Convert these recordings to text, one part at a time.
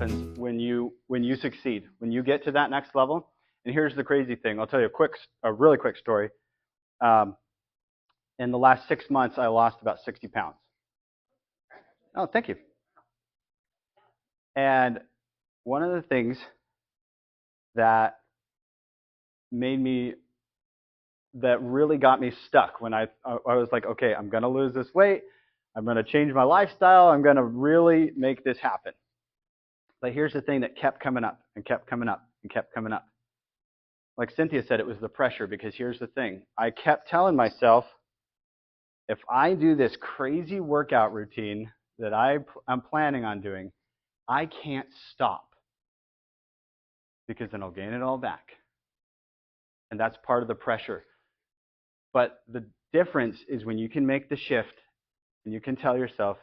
happens when you succeed, when you get to that next level. And here's the crazy thing. I'll tell you a really quick story. In the last 6 months, I lost about 60 pounds. Oh, thank you. And one of the things that really got me stuck when I was like, okay, I'm going to lose this weight. I'm going to change my lifestyle. I'm going to really make this happen. But here's the thing that kept coming up and kept coming up and kept coming up. Like Cynthia said, it was the pressure, because here's the thing. I kept telling myself, if I do this crazy workout routine that I'm planning on doing, I can't stop, because then I'll gain it all back. And that's part of the pressure. But the difference is when you can make the shift and you can tell yourself,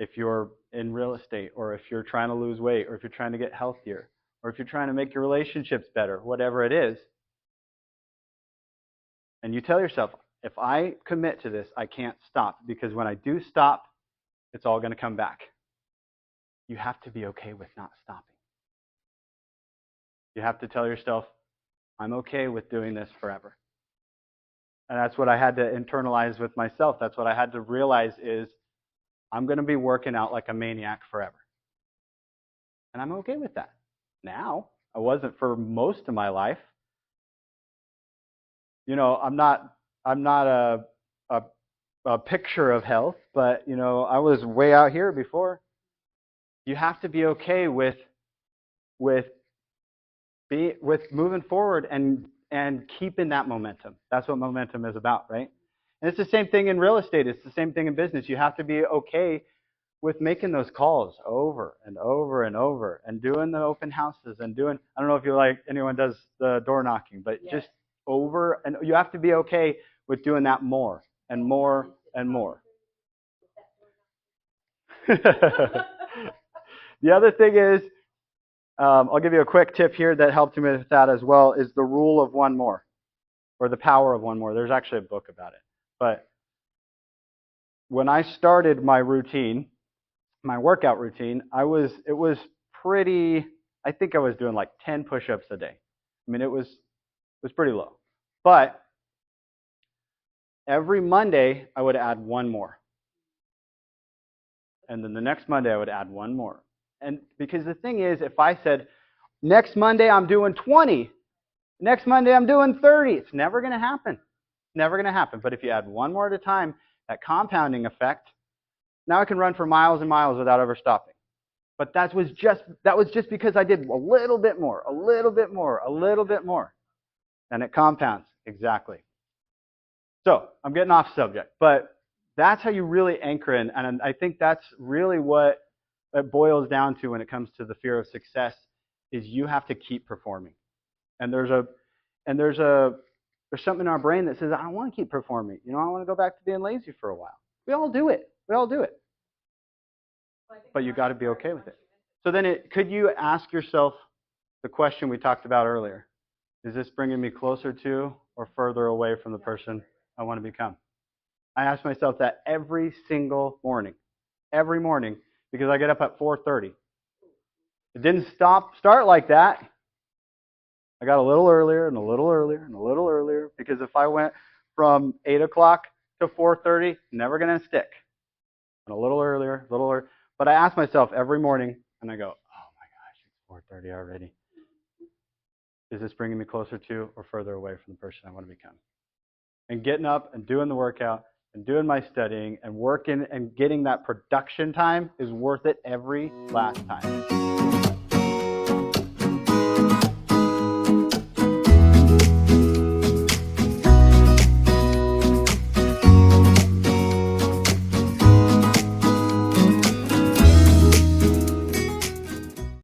if you're in real estate, or if you're trying to lose weight, or if you're trying to get healthier, or if you're trying to make your relationships better, whatever it is, and you tell yourself, if I commit to this, I can't stop, because when I do stop, it's all going to come back. You have to be okay with not stopping. You have to tell yourself, I'm okay with doing this forever. And that's what I had to internalize with myself. That's what I had to realize is, I'm going to be working out like a maniac forever. And I'm okay with that. Now, I wasn't for most of my life. You know, I'm not a picture of health, but you know, I was way out here before. You have to be okay with moving forward and keeping that momentum. That's what momentum is about, right? And it's the same thing in real estate. It's the same thing in business. You have to be okay with making those calls over and over and over, and doing the open houses, and doing, I don't know if anyone does the door knocking, but yes, just over, and you have to be okay with doing that more and more and more. The other thing is, I'll give you a quick tip here that helped me with that as well, is the rule of one more, or the power of one more. There's actually a book about it. But when I started my routine, my workout routine, it was pretty, I think I was doing like 10 push-ups a day. I mean, it was pretty low. But every Monday, I would add one more. And then the next Monday, I would add one more. And because the thing is, if I said, next Monday, I'm doing 20, next Monday, I'm doing 30, it's never going to happen. Never going to happen. But if you add one more at a time, that compounding effect, now I can run for miles and miles without ever stopping. But that was just because I did a little bit more, a little bit more, a little bit more. And it compounds, exactly. So I'm getting off subject, but that's how you really anchor in. And I think that's really what it boils down to when it comes to the fear of success, is you have to keep performing. And there's something in our brain that says, I don't want to keep performing. You know, I want to go back to being lazy for a while. We all do it. We all do it. But you got to be okay with it. So then could you ask yourself the question we talked about earlier? Is this bringing me closer to or further away from the person I want to become? I ask myself that every single morning. Every morning, because I get up at 4:30. It didn't start like that. I got a little earlier and a little earlier and a little earlier, because if I went from 8 o'clock to 4:30, never going to stick. And a little earlier, But I ask myself every morning, and I go, oh my gosh, it's 4:30 already. Is this bringing me closer to or further away from the person I want to become? And getting up and doing the workout and doing my studying and working and getting that production time is worth it every last time.